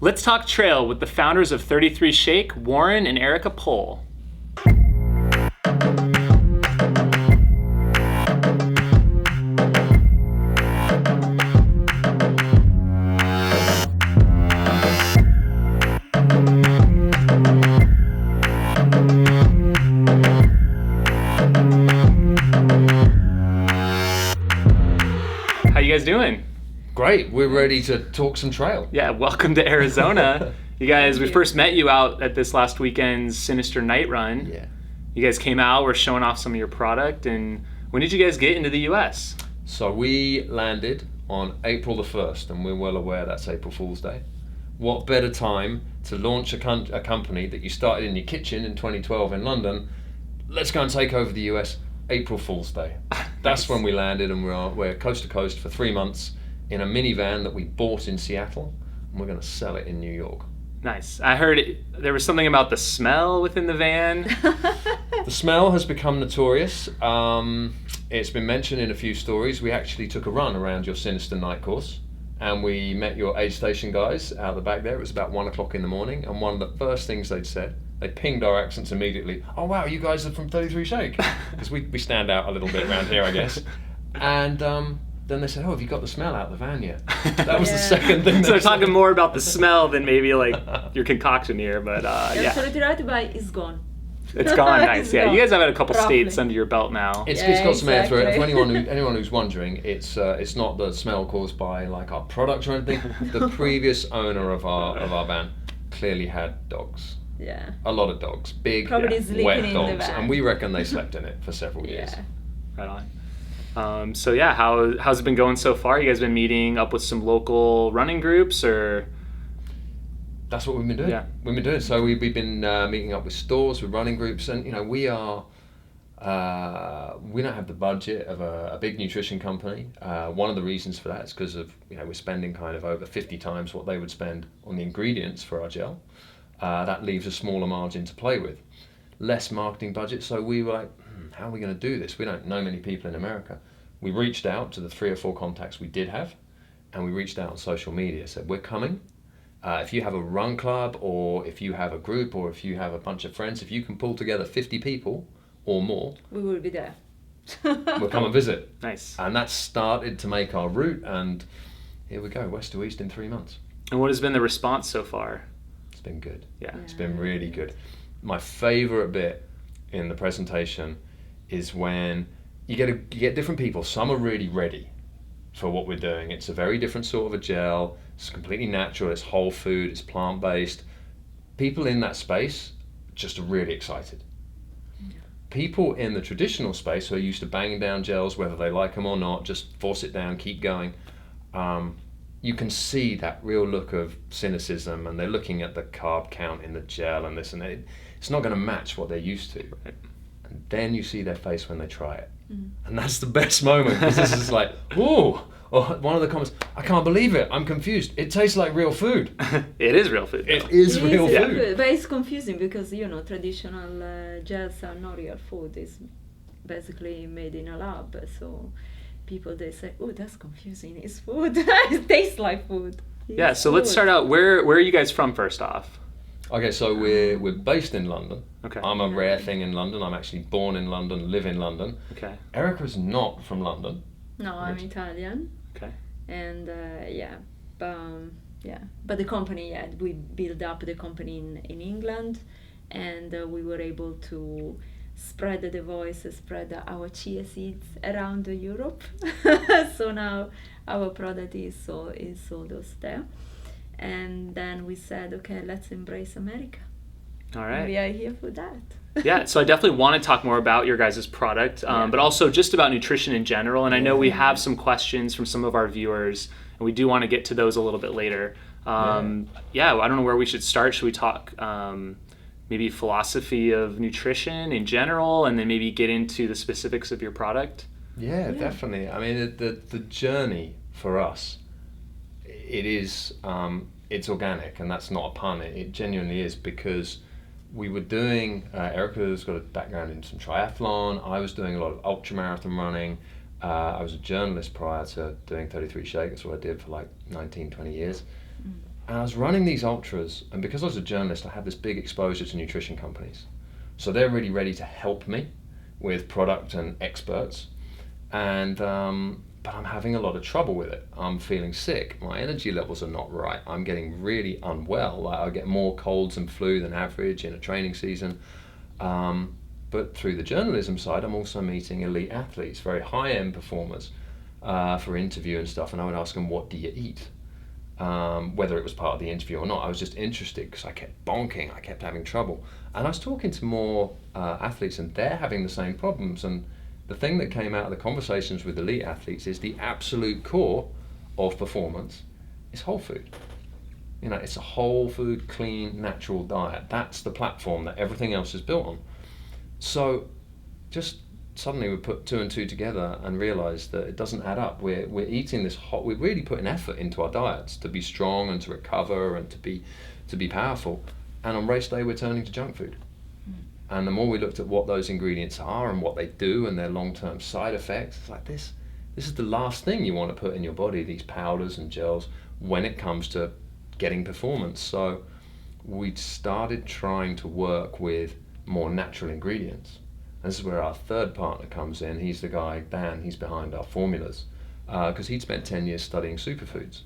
Let's talk trail with the founders of 33Shake, Warren and Erica Pohl. How you guys doing? Great, we're ready to talk some trail. Yeah, welcome to Arizona. You guys, we first met you out at this last weekend's Sinister Night Run. Yeah. You guys came out, were showing off some of your product, and when did you guys get into the US? So we landed on April the 1st, and we're well aware that's April Fool's Day. What better time to launch a company that you started in your kitchen in 2012 in London? Let's go and take over the US, April Fool's Day. That's when we landed, and we're coast to coast for 3 months in a minivan that we bought in Seattle, and we're going to sell it in New York. Nice. I heard there was something about the smell within the van. The smell has become notorious. It's been mentioned in a few stories. We actually took a run around your Sinister Night course, and we met your aid station guys out the back there. It was about 1 o'clock in the morning, and one of the first things they'd said, they pinged our accents immediately. Oh wow, you guys are from 33Shake. Because we stand out a little bit around here, I guess. And then they said, oh, have you got the smell out of the van yet? That was the second thing. So they're talking more about the smell than maybe like your concoction here, but You're yeah. absolutely right, but it's gone. It's gone. Nice. It's Yeah, gone. you guys have had a couple Roughly. states under your belt now. It's got some air through it. Exactly. For anyone who's wondering, it's not the smell caused by like our product or anything. The previous owner of our van clearly had dogs. Yeah. A lot of dogs, big, Probably sleeping wet in the dogs, van. and we reckon they slept in it for several years. Yeah. Right on. So yeah, how's it been going so far? You guys been meeting up with some local running groups, or? That's what we've been doing. Yeah. We've been doing. So we've been meeting up with stores, with running groups, and we don't have the budget of a big nutrition company. One of the reasons for that is because of we're spending kind of over 50 times what they would spend on the ingredients for our gel. That leaves a smaller margin to play with. Less marketing budget, so we were like, how are we going to do this? We don't know many people in America. We reached out to the 3 or 4 contacts we did have, and we reached out on social media, said, we're coming. If you have a run club, or if you have a group, or if you have a bunch of friends, if you can pull together 50 people or more, We will be there. we'll come and visit. Nice. And that started to make our route, and here we go, west to east in 3 months. And what has been the response so far? It's been good. Yeah. It's been really good. My favorite bit in the presentation is when you get different people. Some are really ready for what we're doing. It's a very different sort of a gel. It's completely natural. It's whole food. It's plant-based. People in that space just are really excited. People in the traditional space who are used to banging down gels, whether they like them or not, just force it down, keep going. You can see that real look of cynicism, and they're looking at the carb count in the gel and this and that. It's not going to match what they're used to. Right. And then you see their face when they try it. And that's the best moment, because this is like, ooh, or one of the comments, I can't believe it, I'm confused. It tastes like real food. It is real food. It though. is real It's food. good, but it's confusing because traditional gels are not real food. It's basically made in a lab. So people, they say, oh, that's confusing. It's food. It tastes like food. Yeah. It's So let's food. start out. Where are you guys from first off? Okay, so we're based in London. Okay. I'm a rare thing in London. I'm actually born in London, live in London. Okay. Erica's not from London. No, I'm Italian. Okay. And but the company, we built up the company in England, and we were able to spread the voice, spread our chia seeds around Europe. So now our product is sold there. And then we said, okay, let's embrace America. All right. We are here for that. Yeah, so I definitely want to talk more about your guys' product, but also just about nutrition in general. And I know we have some questions from some of our viewers, and we do want to get to those a little bit later. I don't know where we should start. Should we talk maybe philosophy of nutrition in general, and then maybe get into the specifics of your product? Yeah, definitely. I mean, the journey for us, it is, it's organic, and that's not a pun. It genuinely is, because we were doing, Erica's got a background in some triathlon. I was doing a lot of ultramarathon running. I was a journalist prior to doing 33Shake. That's what I did for like 19, 20 years. And I was running these ultras, and because I was a journalist, I had this big exposure to nutrition companies. So they're really ready to help me with product and experts. And but I'm having a lot of trouble with it. I'm feeling sick. My energy levels are not right. I'm getting really unwell. Like I get more colds and flu than average in a training season. But through the journalism side, I'm also meeting elite athletes, very high-end performers, for interview and stuff. And I would ask them, what do you eat? Whether it was part of the interview or not, I was just interested because I kept bonking, I kept having trouble. And I was talking to more athletes, and they're having the same problems. And the thing that came out of the conversations with elite athletes is the absolute core of performance is whole food. You know, it's a whole food, clean, natural diet. That's the platform that everything else is built on. So just suddenly we put two and two together and realized that it doesn't add up. We're eating this hot, we're really putting effort into our diets to be strong and to recover and to be powerful. And on race day, we're turning to junk food. And the more we looked at what those ingredients are and what they do and their long-term side effects, it's like this is the last thing you want to put in your body, these powders and gels, when it comes to getting performance. So we started trying to work with more natural ingredients. And this is where our third partner comes in. He's the guy, Dan, he's behind our formulas, because he'd spent 10 years studying superfoods.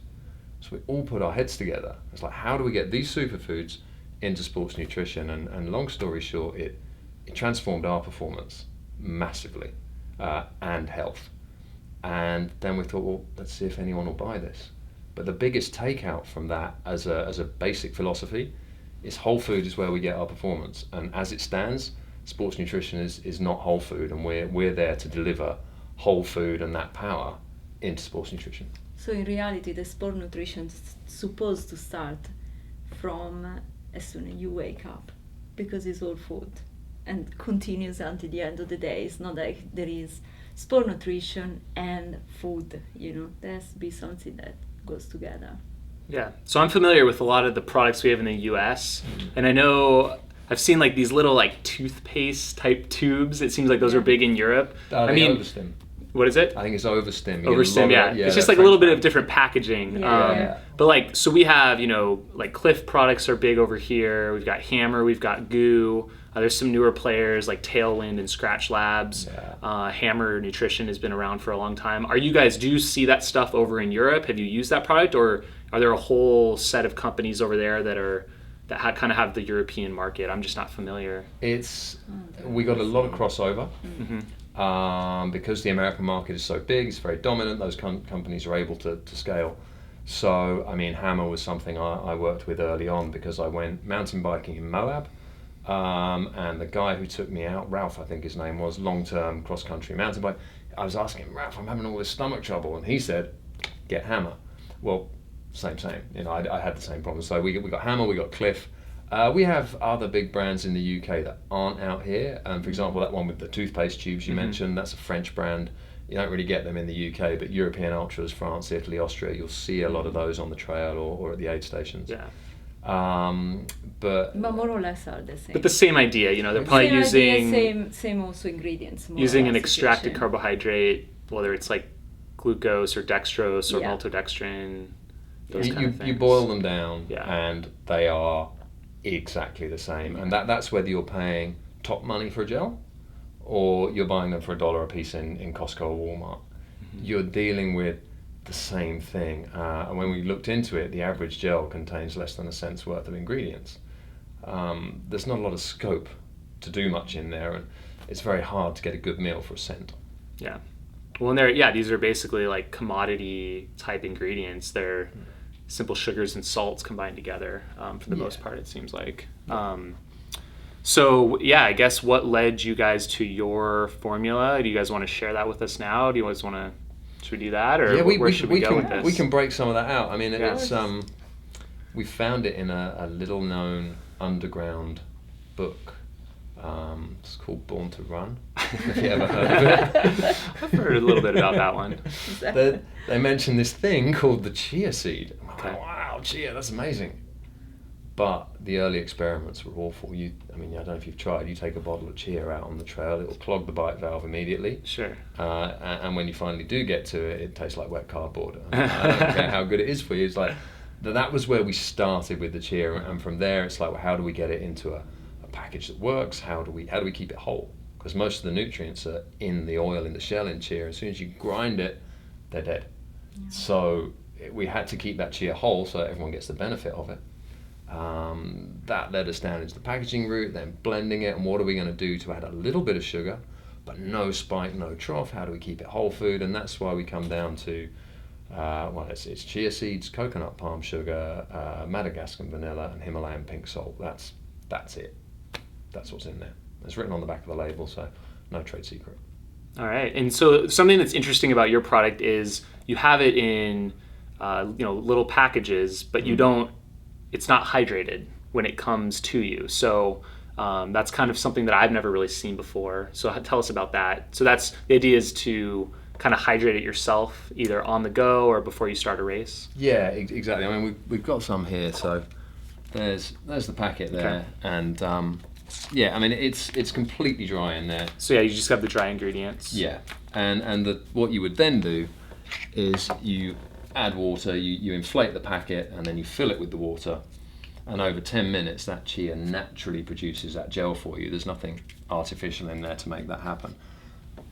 So we all put our heads together. It's like, how do we get these superfoods into sports nutrition? And long story short, it transformed our performance massively, and health. And then we thought, well, let's see if anyone will buy this. But the biggest takeout from that as a basic philosophy is whole food is where we get our performance. And as it stands, sports nutrition is not whole food, and we're there to deliver whole food and that power into sports nutrition. So in reality, the sport nutrition is supposed to start from as soon as you wake up, because it's all food and continues until the end of the day. It's not like there is sport nutrition and food, you know, there has to be something that goes together. Yeah, so I'm familiar with a lot of the products we have in the US, and I know I've seen like these little like toothpaste type tubes. It seems like those are big in Europe. I mean, Overstim. What is it? I think it's Overstim. Overstim, yeah. It's just like a little bit of different packaging. Yeah. But like, so we have, you know, like Cliff products are big over here. We've got Hammer, we've got Goo. There's some newer players like Tailwind and Scratch Labs. Yeah. Hammer Nutrition has been around for a long time. Do you see that stuff over in Europe? Have you used that product, or are there a whole set of companies over there that kind of have the European market? I'm just not familiar. We got a lot of crossover. Because the American market is so big, it's very dominant, those companies are able to scale. So, I mean, Hammer was something I worked with early on because I went mountain biking in Moab, and the guy who took me out, Ralph I think his name was, long-term cross-country mountain bike, I was asking him, Ralph, I'm having all this stomach trouble, and he said, get Hammer. Well, same, you know, I had the same problem. So we got Hammer, we got Cliff. We have other big brands in the UK that aren't out here. For example, that one with the toothpaste tubes you mentioned, that's a French brand. You don't really get them in the UK, but European Ultras, France, Italy, Austria, you'll see a lot of those on the trail or at the aid stations. Yeah. But more or less are the same. But the same idea, you know, they're probably same also ingredients. Using an extracted carbohydrate, whether it's like glucose or dextrose or maltodextrin, those kind of things. You boil them down, and they are exactly the same, and that's whether you're paying top money for a gel or you're buying them for $1 a piece in Costco or Walmart. You're dealing with the same thing, and when we looked into it, the average gel contains less than a cent's worth of ingredients. There's not a lot of scope to do much in there, and it's very hard to get a good meal for a cent. Yeah. Well, these are basically like commodity type ingredients. They're simple sugars and salts combined together, for the most part, it seems like. So I guess what led you guys to your formula? Do you guys want to share that with us now? Do you guys want to, should we do that, or where should we go with this? We can break some of that out. I mean, it's we found it in a little known underground book. It's called Born to Run. Have you ever heard of it? I've heard a little bit about that one. They mentioned this thing called the chia seed. I'm like, wow, chia, that's amazing. But the early experiments were awful. I don't know if you've tried. You take a bottle of chia out on the trail, it'll clog the bite valve immediately. Sure. And when you finally do get to it, it tastes like wet cardboard. I don't care how good it is for you. It's like, that was where we started with the chia, and from there it's like, well, how do we get it into a package that works? How do we keep it whole? Because most of the nutrients are in the oil, in the shell in chia. As soon as you grind it, they're dead. Yeah. So we had to keep that chia whole so that everyone gets the benefit of it. That led us down into the packaging route, then blending it, and what are we going to do to add a little bit of sugar, but no spike, no trough? How do we keep it whole food? And that's why we come down to it's chia seeds, coconut palm sugar, Madagascar vanilla, and Himalayan pink salt. That's it. That's what's in there. It's written on the back of the label, so no trade secret. All right. And so something that's interesting about your product is you have it in little packages, but you don't. It's not hydrated when it comes to you. So that's kind of something that I've never really seen before. So tell us about that. So that's the idea, is to kind of hydrate it yourself, either on the go or before you start a race. Yeah, exactly. I mean, we've got some here. So there's the packet there, okay. And I mean it's completely dry in there. So yeah, you just have the dry ingredients. Yeah, and what you would then do is you add water, you inflate the packet, and then you fill it with the water, and over 10 minutes that chia naturally produces that gel for you. There's nothing artificial in there to make that happen.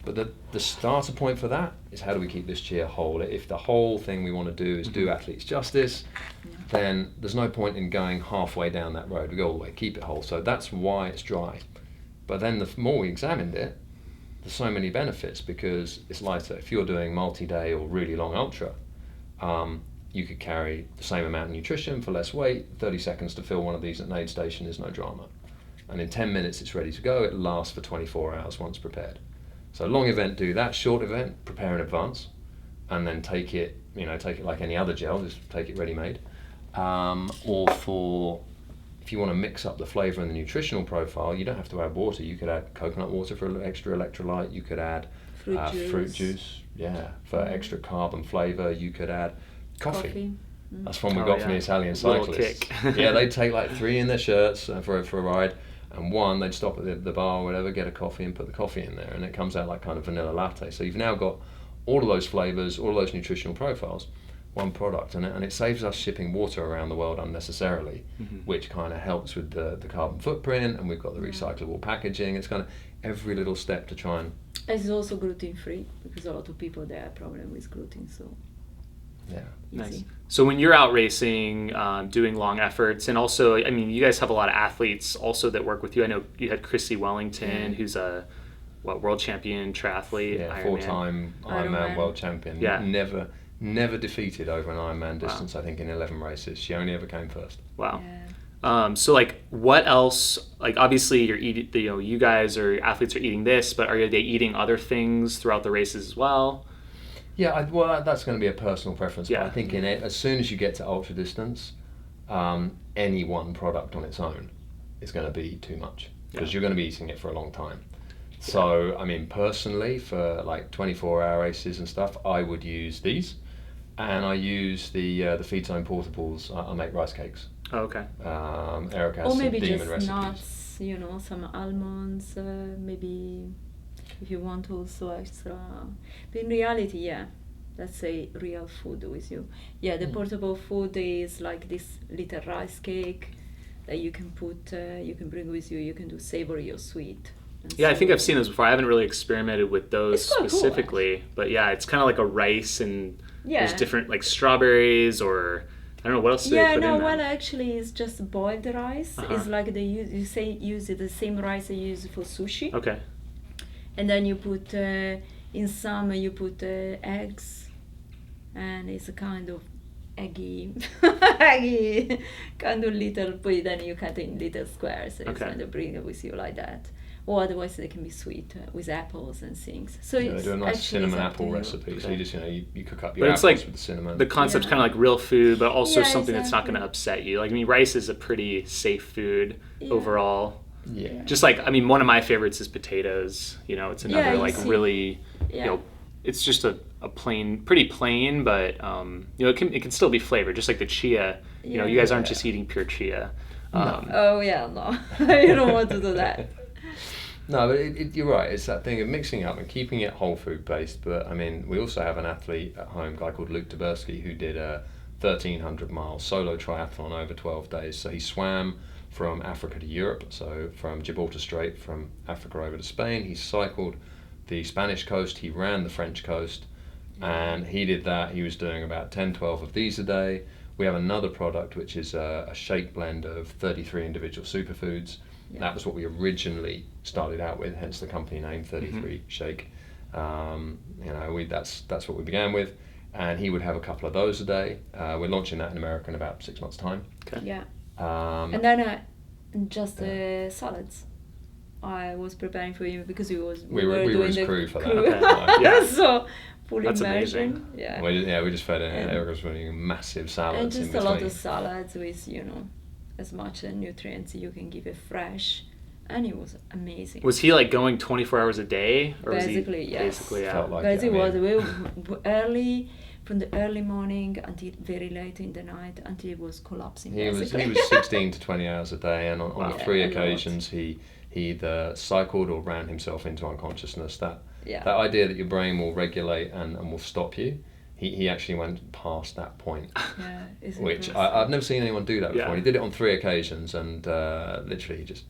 But the starter point for that is, how do we keep this chia whole? If the whole thing we want to do is do athletes justice, then there's no point in going halfway down that road. We go all the way, keep it whole. So that's why it's dry. But then the more we examined it, there's so many benefits, because it's lighter. If you're doing multi-day or really long ultra, you could carry the same amount of nutrition for less weight. 30 seconds to fill one of these at an aid station is no drama. And in 10 minutes it's ready to go. It lasts for 24 hours once prepared. So long event, do that. Short event, prepare in advance, and then take it like any other gel, just take it ready-made. Or if you want to mix up the flavor and the nutritional profile, you don't have to add water. You could add coconut water for extra electrolyte. You could add fruit juice, for extra carb and flavor. You could add coffee. That's one we got from the Italian cyclists. Yeah, they'd take like 3 in their shirts for a ride, and 1 they'd stop at the bar or whatever, get a coffee and put the coffee in there, and it comes out like kind of vanilla latte. So you've now got all of those flavors, all of those nutritional profiles, one product, and it saves us shipping water around the world unnecessarily, which kind of helps with the carbon footprint, and we've got the recyclable packaging. It's kind of every little step to try and... It's also gluten-free, because a lot of people, they have a problem with gluten, so... Yeah. Nice. So when you're out racing, doing long efforts, and also, I mean, you guys have a lot of athletes also that work with you. I know you had Chrissy Wellington, who's a world champion triathlete. Yeah, 4-time Ironman world champion. Yeah. Never defeated over an Ironman distance. I think in 11 races. She only ever came first. Wow. Yeah. So like, what else? Like, obviously, you're eating. You guys or athletes are eating this, but are they eating other things throughout the races as well? Yeah, well, that's going to be a personal preference. Yeah. But I think as soon as you get to ultra distance, any one product on its own is going to be too much, because you're going to be eating it for a long time. So, I mean, personally, for like 24-hour races and stuff, I would use these, and I use the Feed Zone portables. I make rice cakes. Oh, okay. Eric has some demon just recipes. Nuts, some almonds, maybe. If you want also extra, but in reality, let's say real food with you. Yeah, the portable food is like this little rice cake that you can put, you can bring with you. You can do savory or sweet. I think I've seen those before. I haven't really experimented with those specifically, cool, but yeah, it's kind of like a rice, and there's different like strawberries, or I don't know what else do they put in there. Well, actually, it's just boiled rice. It's like they use the same rice they use for sushi. Okay. And then you put in some eggs, and it's a kind of eggy kind of little. But then you cut in little squares, so it's kind of bring it with you like that. Or otherwise they can be sweet with apples and things. So they do a nice cinnamon apple recipe. Okay. So you just you cook up your apples with the cinnamon. The concept's kind of like real food, but also something that's not going to upset you. Like, I mean, rice is a pretty safe food overall. Yeah. Just like, I mean, one of my favorites is potatoes. It's another really, it's just a pretty plain, but it can still be flavored, just like the chia. You guys aren't just eating pure chia. No. You don't want to do that. No, but you're right. It's that thing of mixing up and keeping it whole food based. But I mean, we also have an athlete at home, a guy called Luke Taberski, who did 1,300 miles solo triathlon over 12 days. So he swam from Africa to Europe, so from Gibraltar Strait, from Africa over to Spain. He cycled the Spanish coast, he ran the French coast, and he did that. He was doing about 10, 12 of these a day. We have another product which is a shake blend of 33 individual superfoods. Yeah. That was what we originally started out with, hence the company name 33Shake. That's what we began with, and he would have a couple of those a day. We're launching that in America in about 6 months' time. Okay. Yeah. And then just salads. I was preparing for him because we were doing his the crew for that. Okay. Yeah. So full That's immersion. amazing. Yeah. We just fed in. Eric was running massive salads And just in between. a lot of salads with as much nutrients you can give it fresh, and it was amazing. Was he like going 24 hours a day, or Basically, was he yes. basically yeah? Felt like But it, it was I early, from the early morning until very late in the night, until it was collapsing. He was basically. 16 to 20 hours a day, and on Wow. 3 Yeah, a lot. occasions he either cycled or ran himself into unconsciousness. That Yeah. idea that your brain will regulate and will stop you, he actually went past that point, Yeah, it's which impressive. I've never seen anyone do that before. Yeah. He did it on 3 occasions, and literally he just.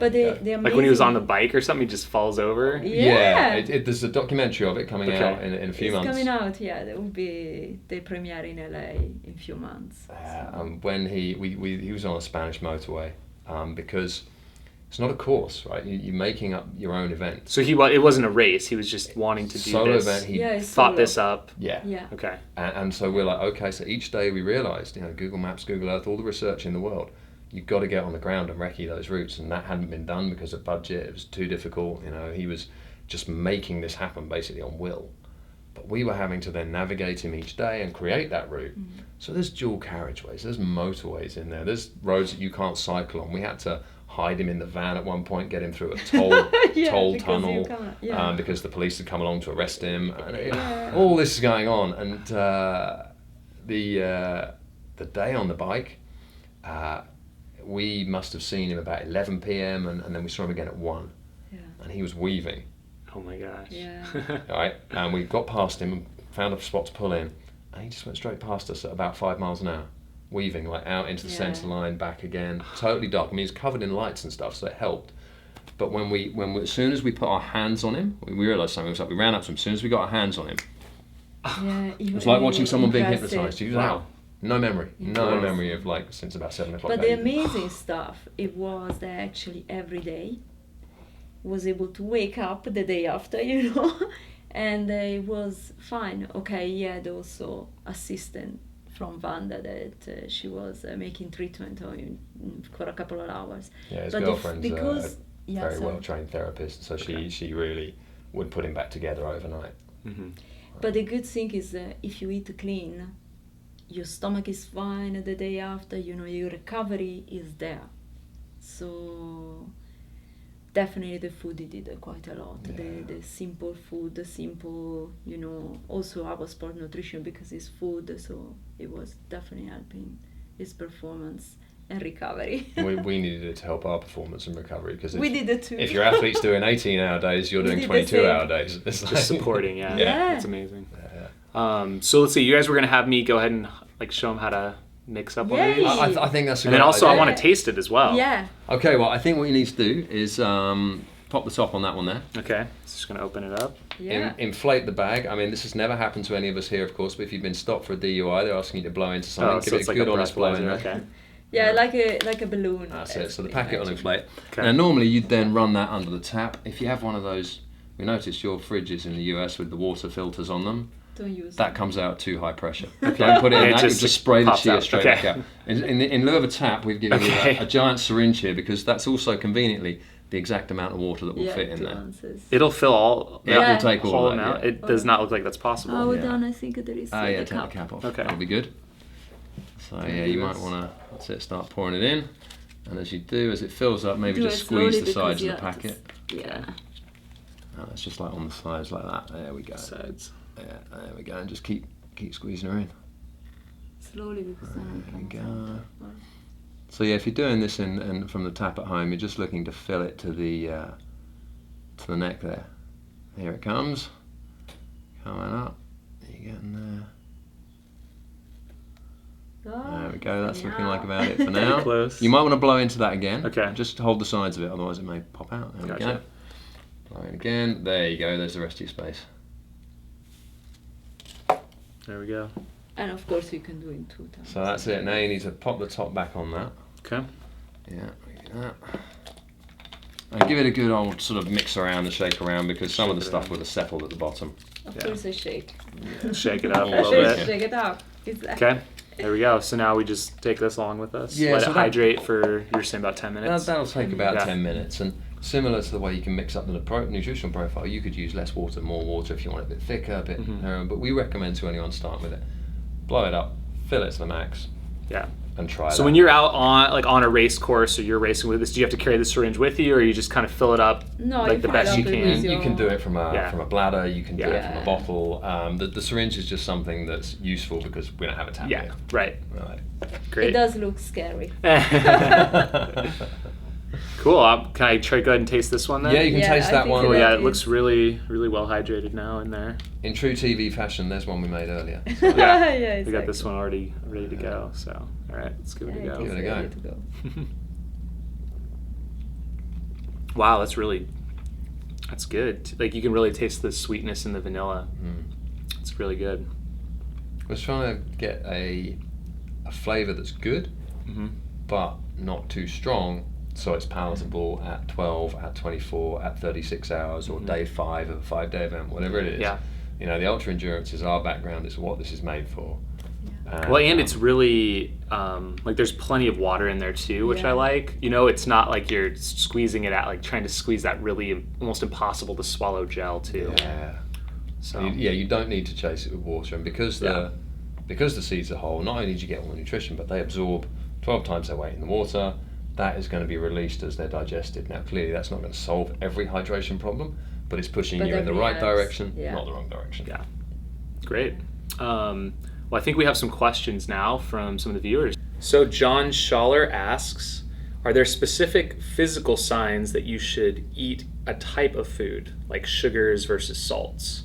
But there you the go. amazing, Like when he was on the bike or something, he just falls over. Yeah. There's a documentary of it coming Okay. out in a few it's months. coming out. Yeah, that will be the premiere in LA in a few months. So. When he was on a Spanish motorway, because it's not a course, right? You're making up your own event. So it wasn't a race. He was just wanting to do Solo this. event. He Yeah, it's thought solo. this up. yeah. Yeah. Okay. And so we're like, okay, so each day we realised, Google Maps, Google Earth, all the research in the world, you've got to get on the ground and recce those routes, and that hadn't been done because of budget. It was too difficult. He was just making this happen basically on will. But we were having to then navigate him each day and create that route. So there's dual carriageways, there's motorways in there, there's roads that you can't cycle on. We had to hide him in the van at one point, get him through a toll Yeah, because tunnel you can't- yeah. because the police had come along to arrest him. And Yeah. all this is going on, and the day on the bike, we must have seen him about 11 p.m. and then we saw him again at 1, Yeah. and he was weaving. Oh my gosh. Yeah. All right, and we got past him and found a spot to pull in, and he just went straight past us at about 5 miles an hour, weaving like out into the Yeah. centre line, back again, totally dark. I mean, he's covered in lights and stuff, so it helped. But when we as soon as we put our hands on him, we realised something was up. We ran up to him. As soon as we got our hands on him, Yeah, it was like watching someone being impressive. hypnotised. He was Wow. out. No memory. No Impressive. memory of since about 7 o'clock. But that the evening. amazing stuff, it was that actually every day was able to wake up the day after, and it was fine. Okay, he had also assistant from Vanda that she was making treatment on him for a couple of hours. Yeah, his But girlfriend's because a very well trained therapist, so she really would put him back together overnight. Mm-hmm. But the good thing is if you eat clean, your stomach is fine the day after, your recovery is there. So definitely the food, it did quite a lot. Yeah. The simple food, the simple, also our sport nutrition because it's food, so it was definitely helping his performance and recovery. we needed it to help our performance and recovery, because We did it too. if your athlete's doing 18-hour days, you're We doing did the 22-hour same. days. It's Just supporting, yeah. Yeah. That's amazing. Yeah. So let's see. You guys were gonna have me go ahead and show them how to mix up one of Yay. these. I think that's a And then great also I idea. want to taste it as well. Yeah. Okay, well, I think what you need to do is pop the top on that one there. Okay. So just gonna open it up. Yeah. Inflate the bag. I mean, this has never happened to any of us here, of course, but if you've been stopped for a DUI, they're asking you to blow into something. Oh, Give so it it's a like good a honest blow in breathalyzer. there. Okay. Yeah, like a balloon. That's it. as So the we packet will imagine. inflate. Okay. Now, normally you'd then run that under the tap. If you have one of those, we noticed your fridges in the US with the water filters on them. Don't use That them. comes out at too high pressure. Don't put it in It that. just Just spray the pops shear out. straight Okay. back out. In lieu of a tap, we've given Okay. you a giant syringe here, because that's also conveniently the exact amount of water that will fit in 2 there. ounces. It'll fill all Yeah, Yeah. we'll take all whole of that. amount. Yeah. It does not look like that's possible. Oh, Yeah. done. I think there is Yeah, the take cup. the cap off. Okay. That'll be good. So Gonna yeah, do you might this. want to, that's it, start pouring it in. And as you do, as it fills up, maybe Do just it slowly squeeze the because sides you of the have to packet. Yeah. Oh, it's just like on the sides like that. There we go. Sides. Yeah, there we go. And just keep squeezing her in. Slowly because then it There we comes go. out. So yeah, if you're doing this in from the tap at home, you're just looking to fill it to the neck there. Here it comes, coming up. You're getting there. Oh, There we go. That's looking yeah. like about it for now. Close. You might want to blow into that again. Okay. Just hold the sides of it, otherwise it may pop out. There we Gotcha. go. Blow in again. There you go. There's the rest of your space. There we go. And of course you can do it 2 times. So that's it. Now you need to pop the top back on that. Okay. Yeah, like that. And give it a good old sort of mix around and shake around, because some of the Shake it stuff around. would have settled at the bottom. Of Yeah. course I shake. Shake it up a Shake little it. bit. Shake it up. Exactly. Okay. There we go. So now we just take this along with us. Yeah, Let so it that- hydrate for, you're saying about 10 minutes? That'll take about Yeah. 10 minutes. And similar to the way you can mix up the nutritional profile, you could use less water, more water if you want it a bit thicker, a bit but we recommend to anyone starting with it. Blow it up, fill it to the max, Yeah. and try So that. when you're out on a race course or you're racing with this, do you have to carry the syringe with you, or you just kind of fill it up No, like you the fill best it you up with can? your- You can do it from a Yeah. bladder, you can do it from Yeah. a bottle. The syringe is just something that's useful because we don't have a tap Yeah. here. Right. Right. Great. It does look scary. Cool. Can I try go ahead and taste this one then? Yeah, you can Yeah, taste I that think one. Oh yeah, it is- looks really, really well hydrated now in there. In true TV fashion, there's one we made earlier. Yeah. Yeah, We got this exactly. one already ready to go. So, all right, let's give it a Yeah, go. it is Give it a go. ready to go. Wow, that's good. Like you can really taste the sweetness in the vanilla. It's really good. I was trying to get a flavour that's good, Mm-hmm. but not too strong, so it's palatable at 12, at 24, at 36 hours, or day 5 of a 5-day event, whatever it is. Yeah. You know, the ultra endurance is our background, it's what this is made for. Well, and it's really like there's plenty of water in there too, which I Yeah. like. You know, it's not like you're squeezing it out, like trying to squeeze that really almost impossible to swallow gel too. Yeah. So You don't need to chase it with water, and because the seeds are whole, not only do you get all the nutrition, but they absorb 12 times their weight in the water. That is going to be released as they're digested. Now, clearly, that's not going to solve every hydration problem, but it's pushing But you in the every right helps. direction, Yeah. not the wrong direction. yeah, great. Well, I think we have some questions now from some of the viewers. So John Schaller asks, are there specific physical signs that you should eat a type of food, like sugars versus salts?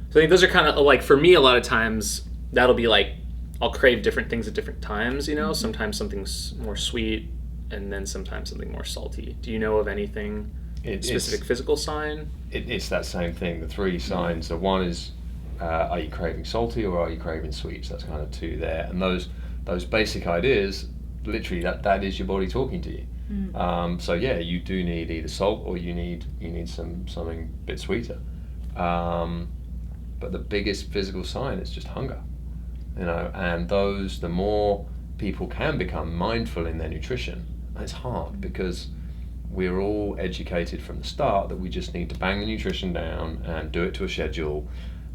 So I think those are kind of like, for me, a lot of times that'll be like, I'll crave different things at different times, you know, sometimes something's more sweet and then sometimes something more salty. Do you know of anything specific physical sign? It's that same thing. The 3 signs. The one is, are you craving salty or are you craving sweet? So that's kind of 2 there. And those basic ideas, literally, that is your body talking to you. So yeah, you do need either salt or you need something a bit sweeter. But the biggest physical sign is just hunger. You know, and the more people can become mindful in their nutrition, and it's hard because we're all educated from the start that we just need to bang the nutrition down and do it to a schedule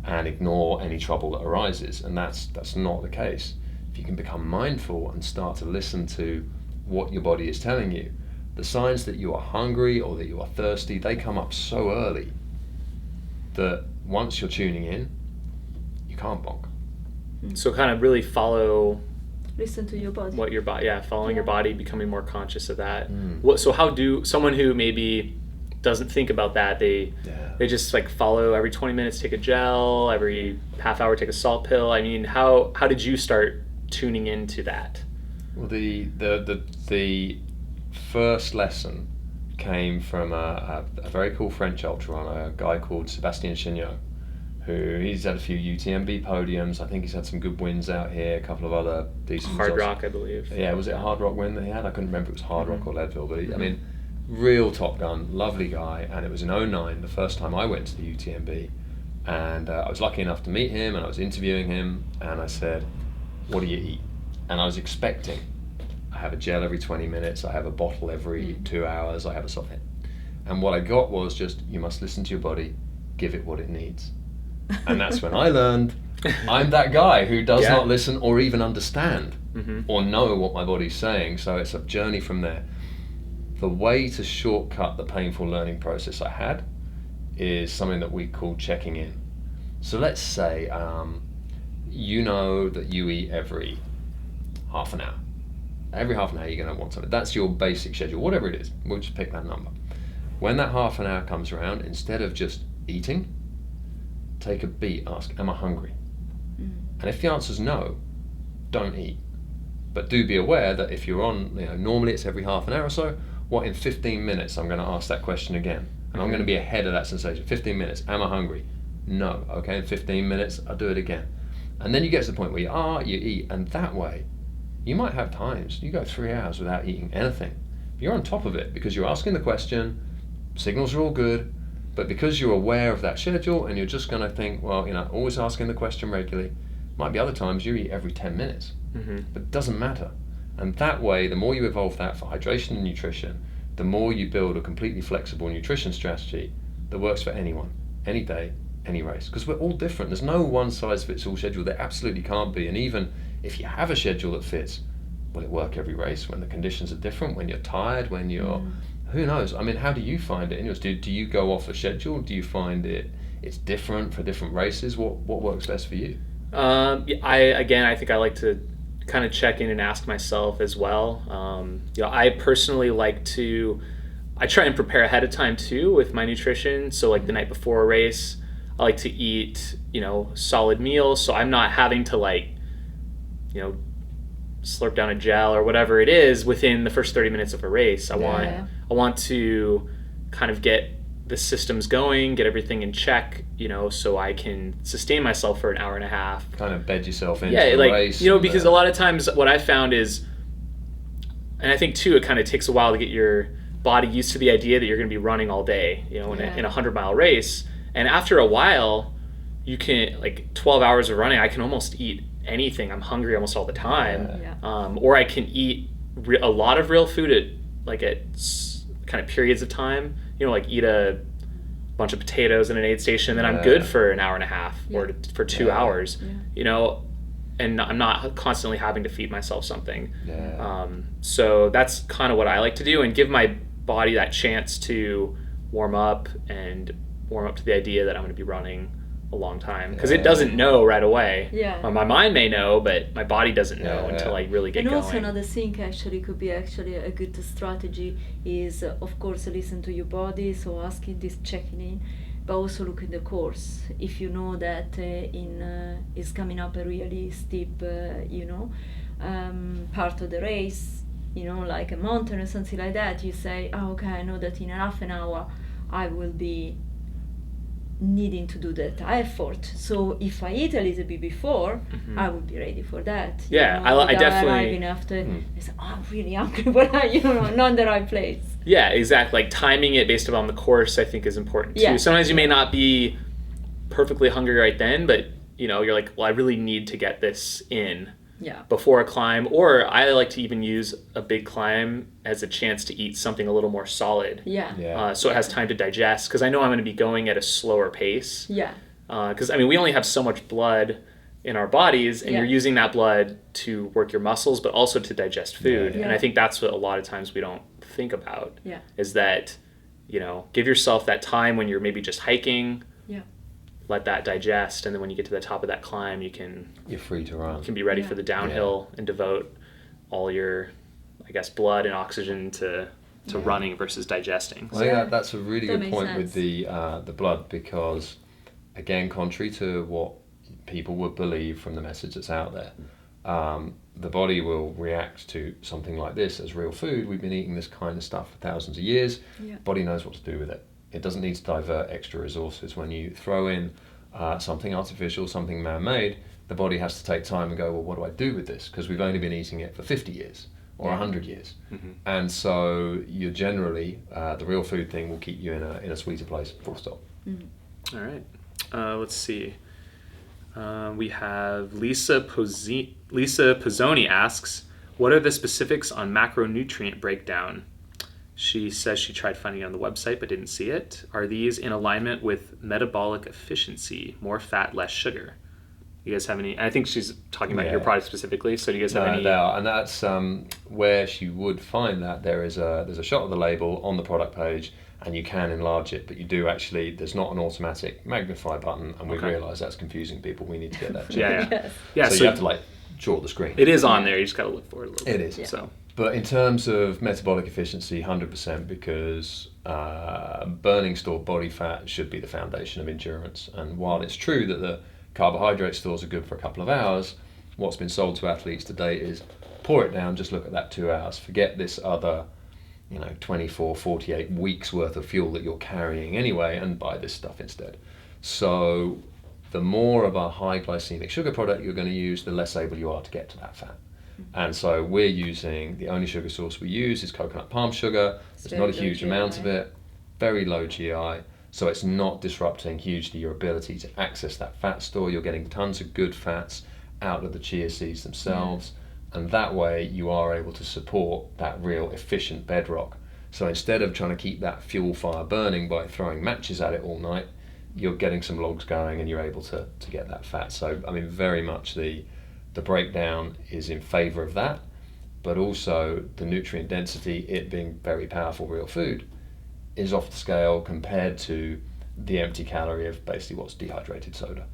and ignore any trouble that arises, and that's not the case. If you can become mindful and start to listen to what your body is telling you, the signs that you are hungry or that you are thirsty, they come up so early that once you're tuning in, you can't bonk. So kind of really follow Listen to your body. what your body, following your body, becoming more conscious of that. Mm. So how do someone who maybe doesn't think about that, they just like follow every 20 minutes take a gel, every half hour take a salt pill? I mean, how did you start tuning into that? Well, the first lesson came from a very cool French ultra runner, a guy called Sébastien Chignot, who he's had a few UTMB podiums. I think he's had some good wins out here, a couple of other decent Hard results. Rock, I believe. Yeah, was it a Hard Rock win that he had? I couldn't remember if it was Hard Rock or Leadville, but I mean, real top gun, lovely guy. And it was in 2009, the first time I went to the UTMB, and I was lucky enough to meet him, and I was interviewing him, and I said, "What do you eat?" And I was expecting, I have a gel every 20 minutes, I have a bottle every 2 hours, I have a soft hit. And what I got was just, you must listen to your body, give it what it needs. And that's when I learned I'm that guy who does not listen or even understand or know what my body's saying. So it's a journey from there. The way to shortcut the painful learning process I had is something that we call checking in. So let's say you know that you eat every half an hour. Every half an hour you're going to want something. That's your basic schedule, whatever it is. We'll just pick that number. When that half an hour comes around, instead of just eating, take a beat, ask, am I hungry? And if the answer's no, don't eat. But do be aware that if you're on, normally it's every half an hour or so, what in 15 minutes I'm going to ask that question again. And I'm going to be ahead of that sensation. 15 minutes, am I hungry? No. Okay, in 15 minutes, I'll do it again. And then you get to the point where you eat, and that way, you might have times, you go 3 hours without eating anything. You're on top of it because you're asking the question, signals are all good, but because you're aware of that schedule and you're just going to think, well, always asking the question regularly, might be other times you eat every 10 minutes, but it doesn't matter. And that way, the more you evolve that for hydration and nutrition, the more you build a completely flexible nutrition strategy that works for anyone, any day, any race. Because we're all different. There's no one size fits all schedule. There absolutely can't be. And even if you have a schedule that fits, will it work every race when the conditions are different, when you're tired, when you're, who knows? I mean, how do you find it in yours? Do you go off a schedule? Do you find it's different for different races? What works best for you? I think I like to kind of check in and ask myself as well. I personally I try and prepare ahead of time too with my nutrition. So like the night before a race, I like to eat, solid meals. So I'm not having to slurp down a gel or whatever it is within the first 30 minutes of a race. I want to kind of get the systems going, get everything in check, so I can sustain myself for an hour and a half. Kind of bed yourself into the race. Because a lot of times what I found is, and I think too, it kind of takes a while to get your body used to the idea that you're going to be running all day, in a 100-mile race. And after a while, you can, 12 hours of running, I can almost eat anything. I'm hungry almost all the time. Or I can eat a lot of real food at kind of periods of time, eat a bunch of potatoes in an aid station, then I'm good for an hour and a half or for 2 hours, and I'm not constantly having to feed myself something. So that's kind of what I like to do, and give my body that chance to warm up to the idea that I'm going to be running a long time, because it doesn't know right away. My mind may know, but my body doesn't know until I really get going. And also another thing could be a good strategy is, of course, listen to your body, so asking this, checking in, but also look in the course. If you know that is coming up a really steep part of the race, like a mountain or something like that, you say, okay, I know that in half an hour I will be needing to do that effort, so if I eat a little bit before, I will be ready for that. I definitely arriving after. I say, I'm really hungry, but not in the right place. Exactly. Timing it based upon the course, I think, is important too. Sometimes you may not be perfectly hungry right then, but you're like, well, I really need to get this in before a climb. Or I like to even use a big climb as a chance to eat something a little more solid. So it has time to digest, because I know I'm going to be going at a slower pace. Because we only have so much blood in our bodies, and you're using that blood to work your muscles, but also to digest food. And I think that's what a lot of times we don't think about. Is that give yourself that time when you're maybe just hiking. Let that digest, and then when you get to the top of that climb, you're free to run. You can be ready for the downhill and devote all your, blood and oxygen to running versus digesting. Well, that's a really good point with the blood, because again, contrary to what people would believe from the message that's out there, the body will react to something like this as real food. We've been eating this kind of stuff for thousands of years. Body knows what to do with it. It doesn't need to divert extra resources. When you throw in something artificial, something man-made, the body has to take time and go, well, what do I do with this? Because we've only been eating it for 50 years or 100 years. And so you're generally, the real food thing will keep you in a sweeter place, full stop. All right. Let's see. We have Lisa Pizzoni asks, what are the specifics on macronutrient breakdown? She says she tried finding it on the website but didn't see it. Are these in alignment with metabolic efficiency, more fat, less sugar? You guys have any? I think she's talking about your product specifically. So do you guys have any? They are, and that's where she would find that. There's a shot of the label on the product page, and you can enlarge it, but you do actually. There's not an automatic magnify button, and we realise that's confusing people. We need to get that changed. So you have to draw the screen. It is on there. You just got to look for it a little bit. It is. Yeah. So. But in terms of metabolic efficiency, 100%, because burning stored body fat should be the foundation of endurance. And while it's true that the carbohydrate stores are good for a couple of hours, what's been sold to athletes to date is pour it down, just look at that 2 hours, forget this other 24, 48 weeks worth of fuel that you're carrying anyway, and buy this stuff instead. So the more of a high glycemic sugar product you're going to use, the less able you are to get to that fat. And so we're using, the only sugar source we use is coconut palm sugar. There's not a huge amount of it, very low GI, so it's not disrupting hugely your ability to access that fat store. You're getting tons of good fats out of the chia seeds themselves, and that way you are able to support that real efficient bedrock. So instead of trying to keep that fuel fire burning by throwing matches at it all night, you're getting some logs going and you're able to get that fat. So I mean, very much the breakdown is in favor of that, but also the nutrient density, it being very powerful real food, is off the scale compared to the empty calorie of basically what's dehydrated soda.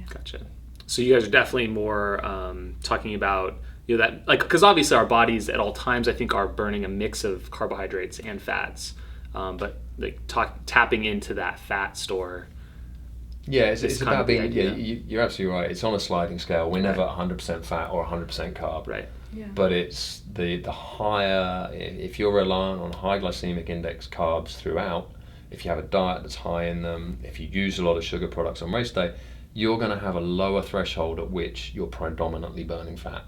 Gotcha. So you guys are definitely more talking about that, like, because obviously our bodies at all times I think are burning a mix of carbohydrates and fats, but like tapping into that fat store. Yeah, it's about being. Yeah, you're absolutely right. It's on a sliding scale. We're never 100% fat or 100% carb. Right. Yeah. But it's the higher, if you're reliant on high glycemic index carbs throughout, if you have a diet that's high in them, if you use a lot of sugar products on race day, you're going to have a lower threshold at which you're predominantly burning fat,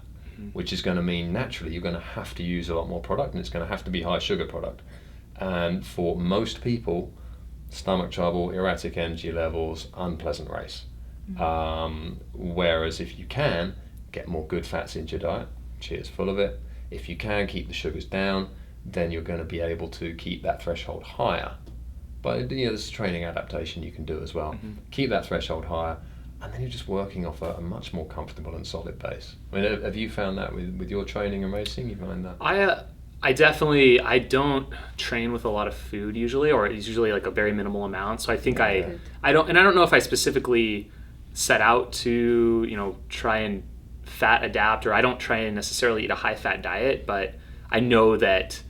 which is going to mean naturally you're going to have to use a lot more product, and it's going to have to be high sugar product. And for most people, stomach trouble, erratic energy levels, unpleasant race. Whereas if you can get more good fats into your diet, chia's full of it, if you can keep the sugars down, then you're going to be able to keep that threshold higher. But there's a training adaptation you can do as well. Keep that threshold higher, and then you're just working off a much more comfortable and solid base. I mean, have you found that with your training and racing? You find that? I don't train with a lot of food usually, or it's usually like a very minimal amount. So I think I don't know if I specifically set out to, try and fat adapt, or I don't try and necessarily eat a high fat diet, but I know that,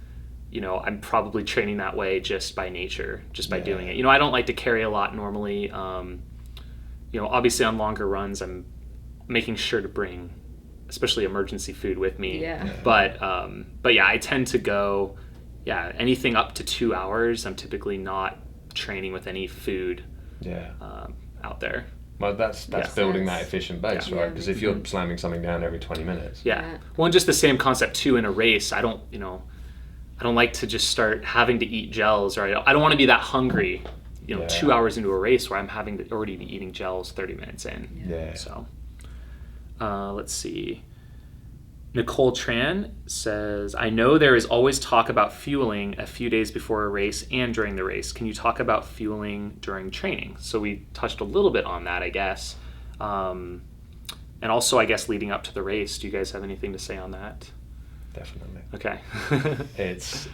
I'm probably training that way just by nature, just by doing it. I don't like to carry a lot normally. Obviously on longer runs, I'm making sure to bring especially emergency food with me. But yeah, I tend to go, anything up to 2 hours, I'm typically not training with any food out there. Well, that's building that efficient base, right? Because if you're slamming something down every 20 minutes. Well, and just the same concept too in a race. I don't like to just start having to eat gels, or I don't want to be that hungry, 2 hours into a race where I'm having to already be eating gels 30 minutes in. So. Let's see. Nicole Tran says, I know there is always talk about fueling a few days before a race and during the race. Can you talk about fueling during training? So we touched a little bit on that, I guess. And also, I guess, leading up to the race. Do you guys have anything to say on that? Definitely. Okay. it's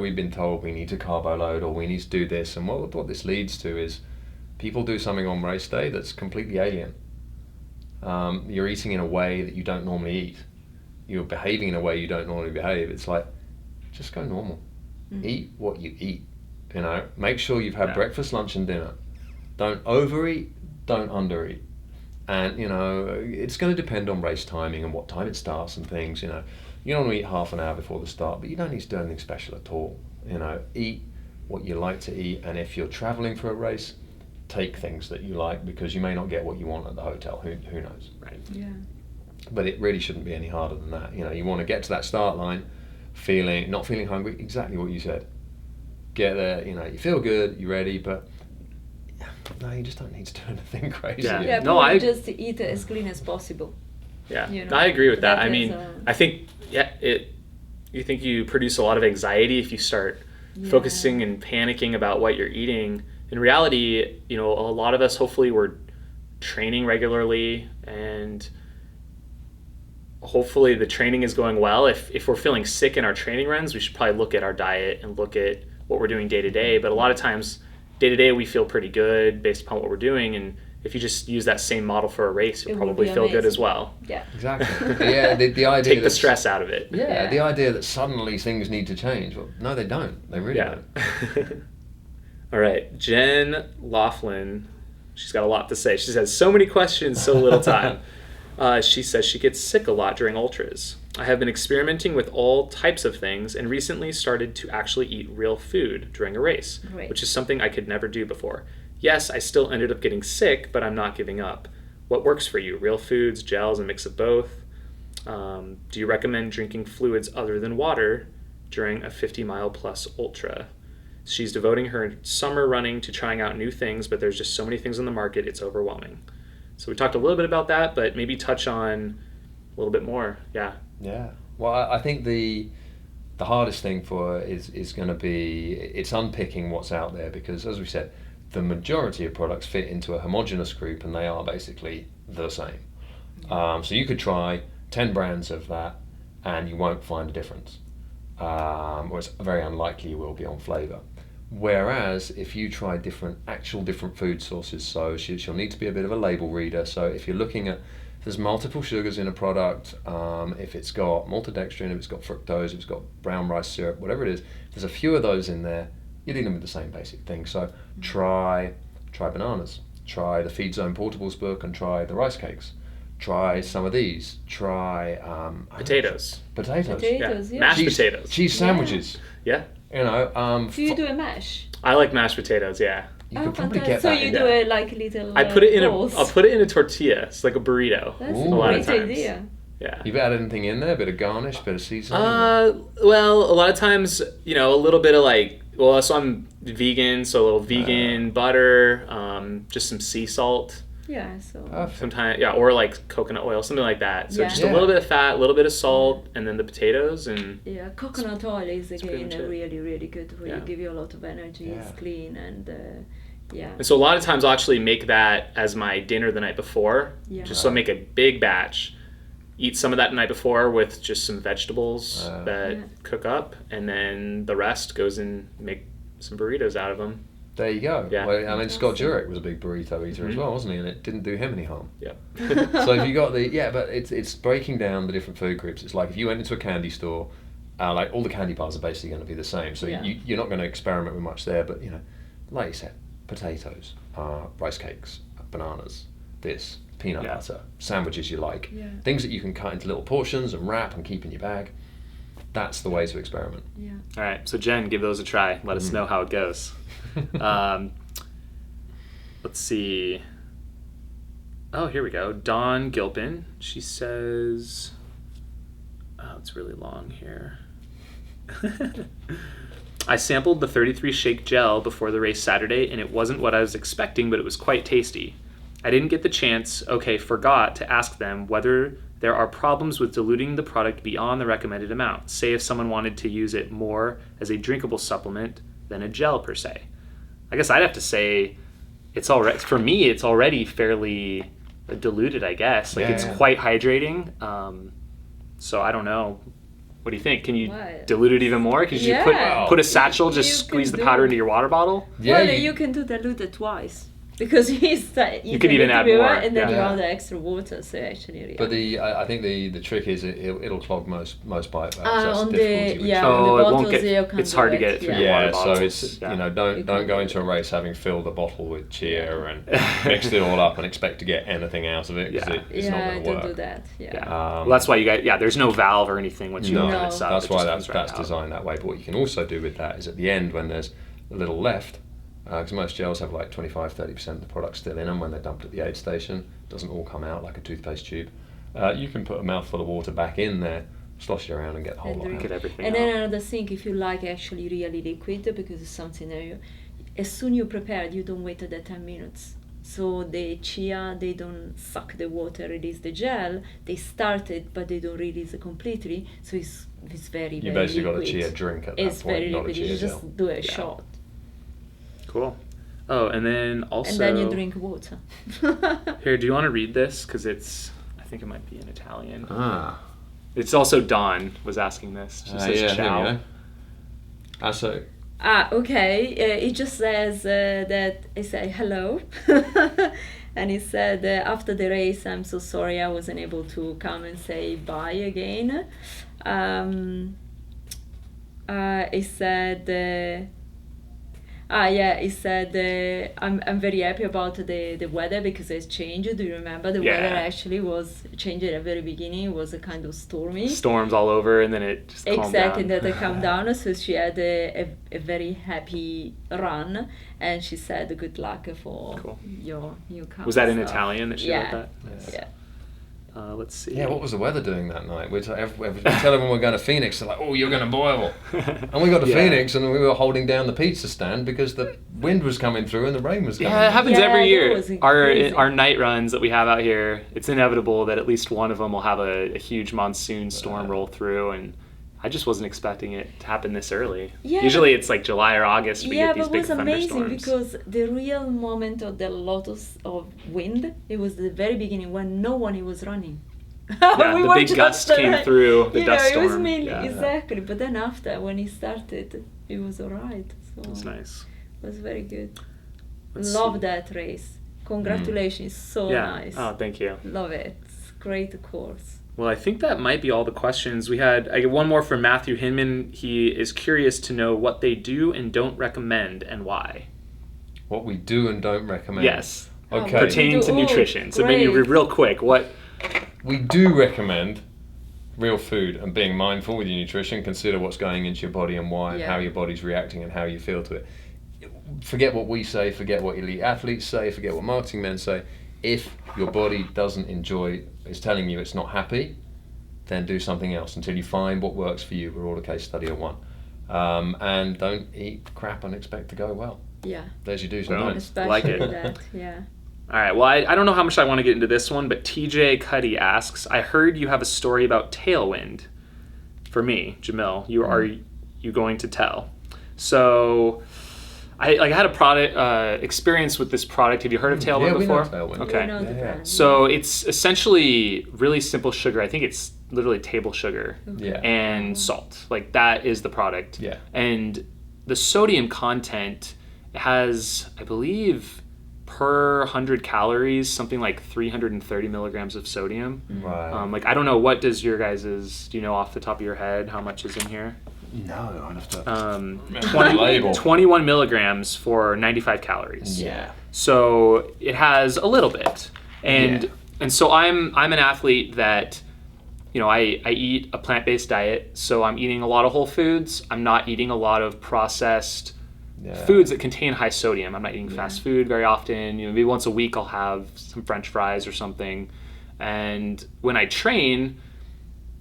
we've been told we need to carbo load or we need to do this. And what this leads to is people do something on race day that's completely alien. You're eating in a way that you don't normally eat. You're behaving in a way you don't normally behave. It's like, just go normal. Eat what you eat. Make sure you've had breakfast, lunch, and dinner. Don't overeat. Don't undereat. And it's going to depend on race timing and what time it starts and things. You don't want to eat half an hour before the start, but you don't need to do anything special at all. Eat what you like to eat, and if you're traveling for a race, take things that you like, because you may not get what you want at the hotel. Who knows? Right. Yeah. But it really shouldn't be any harder than that. You want to get to that start line, not feeling hungry. Exactly what you said. Get there. You feel good. You're ready, but no, you just don't need to do anything crazy. I just eat as clean as possible. I agree with that. I mean, I think you think you produce a lot of anxiety if you start focusing and panicking about what you're eating. In reality, a lot of us, hopefully, we're training regularly, and hopefully the training is going well. If we're feeling sick in our training runs, we should probably look at our diet and look at what we're doing day to day. But a lot of times, day to day, we feel pretty good based upon what we're doing. And if you just use that same model for a race, you'll probably feel good as well. Yeah, exactly. The idea take the stress out of it. Yeah, the idea that suddenly things need to change. Well, no, they don't. They really don't. All right, Jen Laughlin, she's got a lot to say. She says, so many questions, so little time. She says she gets sick a lot during ultras. I have been experimenting with all types of things and recently started to actually eat real food during a race, Great. which is something I could never do before. Yes, I still ended up getting sick, but I'm not giving up. What works for you? Real foods, gels, a mix of both? Do you recommend drinking fluids other than water during a 50-mile plus ultra? She's devoting her summer running to trying out new things, but there's just so many things on the market, it's overwhelming. So we talked a little bit about that, but maybe touch on a little bit more. Yeah. Yeah. Well, I think the hardest thing for her is going to be it's unpicking what's out there, because as we said, the majority of products fit into a homogenous group and they are basically the same. So you could try 10 brands of that and you won't find a difference. Or it's very unlikely you will be on flavour. Whereas if you try different food sources, so she'll need to be a bit of a label reader. So if you're looking at, if there's multiple sugars in a product, if it's got maltodextrin, if it's got fructose, if it's got brown rice syrup, whatever it is, if there's a few of those in there, you're dealing with the same basic thing. So try bananas, try the Feed Zone Portables book and try the rice cakes. Try some of these. Try Potatoes. Potatoes, yeah. Mashed potatoes. Cheese sandwiches. Yeah. You know. Do you do a mash? I like mashed potatoes. Yeah. You could probably fantastic. get So that. you in do there. it like little I put it in balls. I'll put it in a tortilla. It's like a burrito. That's Ooh. a A lot of great times. idea. Yeah. You've added anything in there? A bit of garnish, bit of seasoning? Well, a lot of times, a little bit of so I'm vegan, so a little vegan butter, just some sea salt. Yeah, so Perfect. Sometimes, or like coconut oil, something like that. So Yeah. just Yeah. a little bit of fat, a little bit of salt, and then the potatoes, and yeah, coconut oil is pretty again much it. really, really good for you. Yeah. Give you a lot of energy. It's Yeah. clean and yeah. so a lot of times I'll actually make that as my dinner the night before. Yeah. Just so I make a big batch, eat some of that the night before with just some vegetables that Yeah. cook up, and then the rest goes and make some burritos out of them. There you go. Yeah. Well, I mean, Scott Fantastic. Jurek was a big burrito eater as Mhm. well, wasn't he? And it didn't do him any harm. Yeah. So if you got but it's breaking down the different food groups. It's like if you went into a candy store, like all the candy bars are basically going to be the same. So Yeah. you're not going to experiment with much there. But like you said, potatoes, rice cakes, bananas, peanut Yeah. butter, sandwiches you like, Yeah. things that you can cut into little portions and wrap and keep in your bag. That's the way to experiment. Yeah. All right, so Jen, give those a try. Let us know how it goes. Let's see. Oh, here we go. Dawn Gilpin. She says, oh, it's really long here. I sampled the 33Shake gel before the race Saturday, and it wasn't what I was expecting, but it was quite tasty. I didn't get the chance, forgot to ask them whether there are problems with diluting the product beyond the recommended amount. Say if someone wanted to use it more as a drinkable supplement than a gel per se. I guess I'd have to say it's already, for me, it's already fairly diluted, I guess. It's Yeah. quite hydrating. So I don't know. What do you think? Can you What? dilute it even more? Could you Yeah. put a satchel, just You squeeze can the do powder it. into your water bottle? Yeah, Well, you can do dilute it twice. Because you could even add more, and then you yeah. add the extra water, so actually. But I think the trick is it'll clog most bite bags. That's on the the difficulty with yeah, gel. on the Oh, it won't bottles get- you can it's do hard to it, get it through yeah. your water Yeah, so bottles. it's Yeah. don't go into a race having filled the bottle with chia and mixed it all up and expect to get anything out of it because Yeah. it's not going to don't work. do that. Yeah. Yeah. Well, that's why you got, there's no valve or anything once you No, open this up. that's it why just comes that's right out. designed that way. But what you can also do with that is at the end when there's a little left, because most gels have like 25-30% of the product still in them when they're dumped at the aid station. It doesn't all come out like a toothpaste tube. You can put a mouthful of water back in there, slosh it around and get the whole And lot drink out. Get everything And out. then another thing, if you like actually really liquid, because it's something that as soon you prepare, you don't wait the 10 minutes. So the chia, they don't suck the water, release the gel. They start it, but they don't release it completely. So it's very, You very basically got a liquid. chia drink at that It's point, very not a liquid. chia You gel. just do a Yeah. shot, Cool. Oh, and then also... and then you drink water. Here, do you want to read this? Because I think it might be in Italian. Ah, It's also Dawn was asking this. She says yeah, ciao. there we go. So Okay. It just says that I say hello, and he said after the race, I'm so sorry I wasn't able to come and say bye again. He said Yeah, he said, I'm very happy about the weather because it's changed. Do you remember? The weather actually was changed at the very beginning. It was a kind of stormy. Storms all over, and then it just calmed Exactly, down. that they calmed down. So she had a very happy run, and she said, good luck for Cool. your new car. Was that in Italian that she wrote Yeah. that? Yeah. Let's see. Yeah, what was the weather doing that night? We tell everyone we're going to Phoenix. They're like, oh, you're going to boil. And we got to Yeah. Phoenix and we were holding down the pizza stand because the wind was coming through and the rain was coming. Yeah, it happens Yeah, every that year. was crazy. Our night runs that we have out here, it's inevitable that at least one of them will have a huge monsoon storm roll through, and I just wasn't expecting it to happen this early. Yeah. Usually it's like July or August we Yeah, get these but big it was amazing thunderstorms. because the real moment of the lotus of wind, it was the very beginning when no one was running. Yeah, We the were big just gust like- came through, the you dust know, it was storm. mainly, Yeah. exactly. But then after, when it started, it was alright. So It was nice. it was very good. Let's Love see. that race. Congratulations, so Yeah. nice. Oh, thank you. Love it. It's great course. Well, I think that might be all the questions we had. I get one more from Matthew Hinman. He is curious to know what they do and don't recommend and why. What we do and don't recommend. Yes. Okay. Pertaining to Oh, nutrition. So maybe great. real quick, what? We do recommend real food and being mindful with your nutrition. Consider what's going into your body and why, and Yeah. how your body's reacting and how you feel to it. Forget what we say, forget what elite athletes say, forget what marketing men say. If your body doesn't enjoy, is telling you it's not happy, then do something else until you find what works for you. We're all a case study of one. And don't eat crap and expect to go well. Yeah. There's your do's Don't. and don'ts. Especially Like it. that. Yeah. All right. Well, I don't know how much I want to get into this one, but TJ Cuddy asks, I heard you have a story about tailwind. For me, Jamil, are you going to tell? So, I had a product experience with this product. Have you heard of Tailwind Yeah, we know before? Tailwind. Okay. We know the Yeah. brand. So it's essentially really simple sugar. I think it's literally table sugar Yeah. and salt. Like that is the product. Yeah. And the sodium content has, I believe, per 100 calories, something like 330 milligrams of sodium. Right. Like I don't know, what does your guys's, do you know off the top of your head how much is in here? No, I'd have to. 20, Label. 21 milligrams for 95 calories. Yeah. So it has a little bit, and Yeah. and so I'm an athlete that, you know, I eat a plant-based diet, so I'm eating a lot of whole foods. I'm not eating a lot of processed Yeah. foods that contain high sodium. I'm not eating fast food very often. You know, maybe once a week I'll have some French fries or something. And when I train,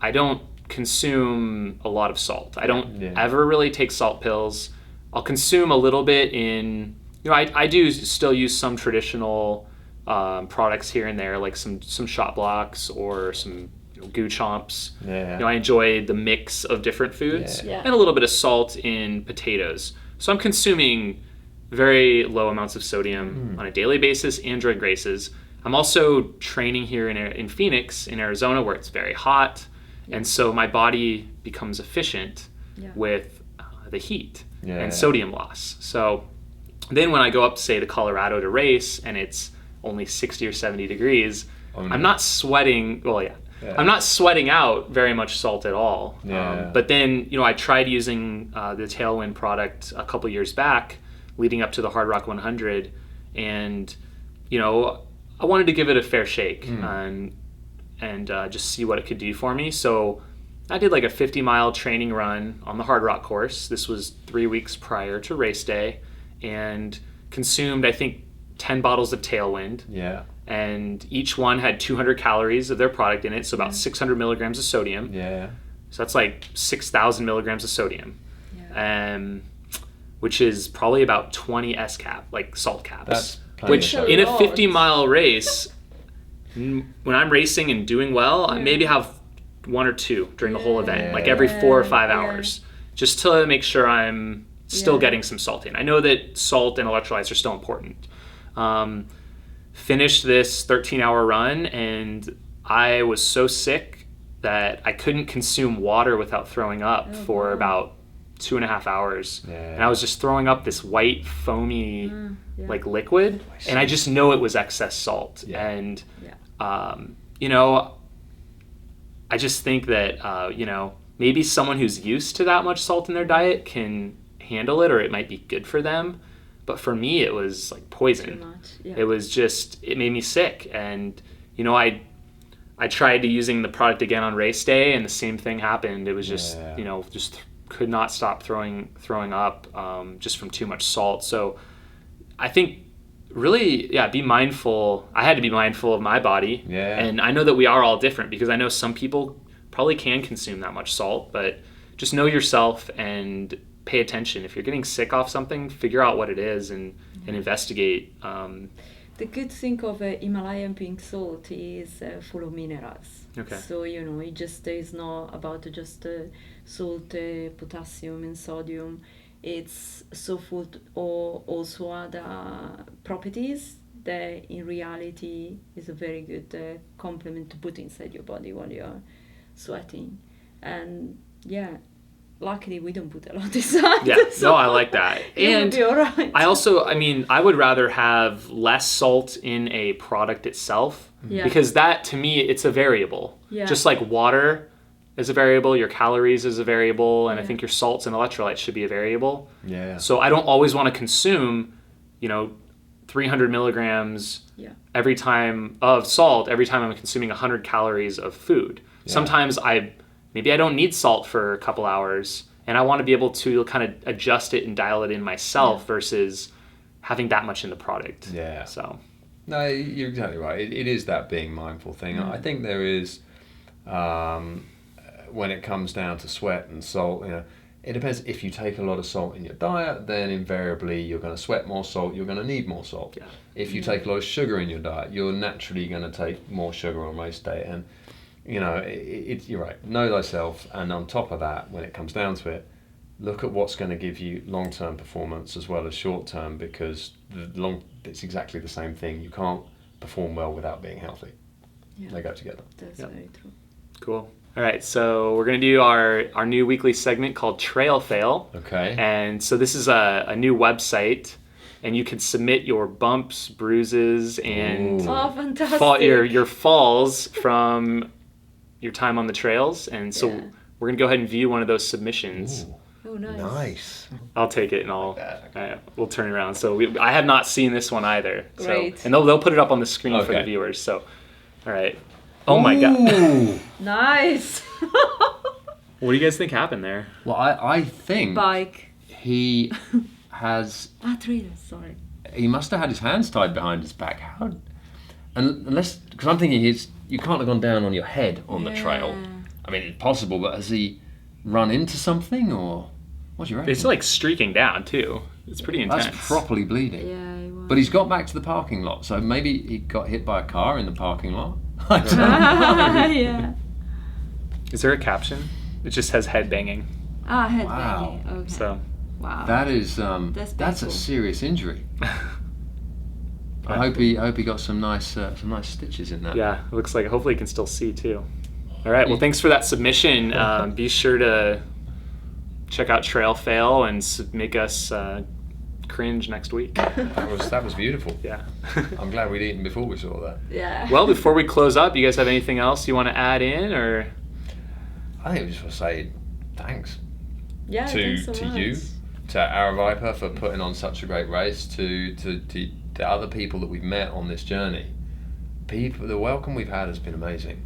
I don't consume a lot of salt. I don't ever really take salt pills. I'll consume a little bit in, you know, I do still use some traditional products here and there, like some shot blocks or some goo chomps. Yeah. You know, I enjoy the mix of different foods Yeah. and a little bit of salt in potatoes. So I'm consuming very low amounts of sodium on a daily basis and during races. I'm also training here in Phoenix, in Arizona, where it's very hot. And so my body becomes efficient with the heat and sodium loss. So then when I go up, say, to Colorado to race and it's only 60 or 70 degrees, I'm not sweating. Well, I'm not sweating out very much salt at all. But then, you know, I tried using the Tailwind product a couple years back, leading up to the Hard Rock 100, and, you know, I wanted to give it a fair shake and just see what it could do for me. So I did like a 50-mile training run on the Hard Rock course. This was 3 weeks prior to race day, and consumed, I think, 10 bottles of Tailwind. Yeah. And each one had 200 calories of their product in it, so about 600 milligrams of sodium. Yeah. So that's like 6,000 milligrams of sodium, which is probably about 20 S-cap, like salt caps. That's plenty which of sodium. in a 50-mile race, when I'm racing and doing well, I maybe have one or two during the whole event, like every 4 or 5 hours, just to make sure I'm still getting some salt in. I know that salt and electrolytes are still important. Finished this 13-hour run, and I was so sick that I couldn't consume water without throwing up for about 2.5 hours. And I was just throwing up this white, foamy, like liquid, and I just know it was excess salt. And, you know, I just think that, you know, maybe someone who's used to that much salt in their diet can handle it, or it might be good for them. but for me it was like poison. Too much. Yeah. It was just, it made me sick. And I tried using the product again on race day, and the same thing happened. It was just just could not stop throwing up just from too much salt. So I think really, be mindful. I had to be mindful of my body. Yeah. And I know that we are all different, because I know some people probably can consume that much salt, but just know yourself and pay attention. If you're getting sick off something, figure out what it is and investigate. The good thing of Himalayan pink salt is full of minerals. Okay. So, it just is not about just salt, potassium and sodium. It's so full of also other properties that in reality is a very good complement to put inside your body while you're sweating. And luckily we don't put a lot inside. Yeah, no, I like that. And be all right. I would rather have less salt in a product itself, because that, to me, it's a variable. Yeah. Just like water is a variable, your calories is a variable, and I think your salts and electrolytes should be a variable. Yeah. So I don't always want to consume, 300 milligrams every time of salt every time I'm consuming 100 calories of food. Yeah. Sometimes maybe I don't need salt for a couple hours, and I want to be able to kind of adjust it and dial it in myself versus having that much in the product. Yeah. So. No, you're exactly right. It is that being mindful thing. I think there is, when it comes down to sweat and salt, it depends. If you take a lot of salt in your diet, then invariably you're going to sweat more salt, you're going to need more salt. Yeah. If you take a lot of sugar in your diet, you're naturally going to take more sugar on race day. And you're right. Know thyself, and on top of that, when it comes down to it, look at what's going to give you long-term performance as well as short-term, because it's exactly the same thing. You can't perform well without being healthy. Yeah. They go together. That's very true. Cool. All right, so we're going to do our new weekly segment called Trail Fail. Okay. And so this is a new website, and you can submit your bumps, bruises, and your falls from your time on the trails. And so we're going to go ahead and view one of those submissions. Ooh. Oh, Nice. I'll take it, and we'll turn it around. So I have not seen this one either. Great. So, and they'll put it up on the screen for the viewers. So, all right. Oh my God. Nice. What do you guys think happened there? Well, I think bike. He has. Trailer. Sorry. He must have had his hands tied behind his back. Because I'm thinking you can't have gone down on your head on the trail. I mean, it's possible, but has he run into something, or what do you reckon? It's like streaking down too. It's pretty intense. That's properly bleeding. Yeah, he was. But he's got back to the parking lot, so maybe he got hit by a car in the parking lot. I don't know. Yeah. Is there a caption? It just says head banging. Head banging. Okay. So. Wow. That is that's a serious injury. I hope he got some nice stitches in that. Yeah, it looks like. Hopefully he can still see too. All right. Well, thanks for that submission. Be sure to check out Trail Fail and make us cringe next week. That was beautiful. Yeah. I'm glad we'd eaten before we saw that. Yeah. Well, before we close up, you guys have anything else you want to add in, or? I think we just want to say thanks. Yeah. To so you, to Aravaipa for putting on such a great race, to the other people that we've met on this journey. The welcome we've had has been amazing.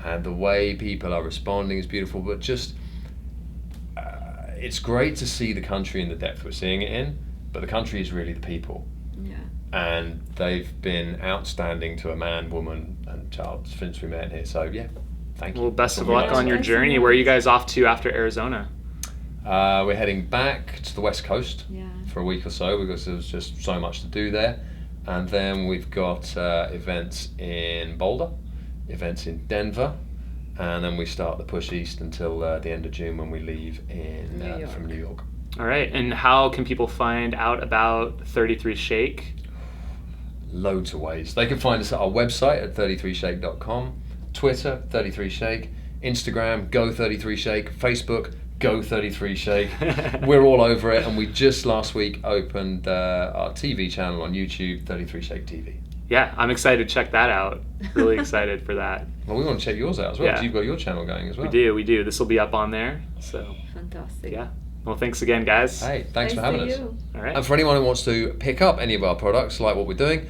And the way people are responding is beautiful, but just it's great to see the country in the depth we're seeing it in, but the country is really the people. Yeah. And they've been outstanding to a man, woman, and child since we met here. So yeah, thank you. Well, best of luck on your journey. Where are you guys off to after Arizona? We're heading back to the West Coast for a week or so, because there's just so much to do there. And then we've got events in Boulder, events in Denver, and then we start the push east until the end of June, when we leave from New York. All right, and how can people find out about 33Shake? Loads of ways. They can find us at our website at 33shake.com, Twitter, 33Shake, Instagram, Go33Shake, Facebook, Go33Shake. We're all over it, and we just last week opened our TV channel on YouTube, 33Shake TV. Yeah, I'm excited to check that out. Really excited for that. Well, we want to check yours out as well, because you've got your channel going as well. We do. This will be up on there. So fantastic. Yeah. Well, thanks again, guys. Hey, thanks for having us. You. All right. And for anyone who wants to pick up any of our products, like what we're doing,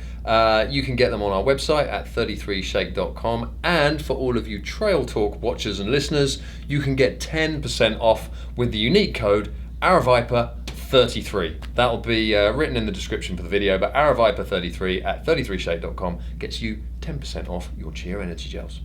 you can get them on our website at 33shake.com. And for all of you Trail Talk watchers and listeners, you can get 10% off with the unique code Aravaipa33. That'll be written in the description for the video, but Aravaipa33 at 33shake.com gets you 10% off your Cheer Energy Gels.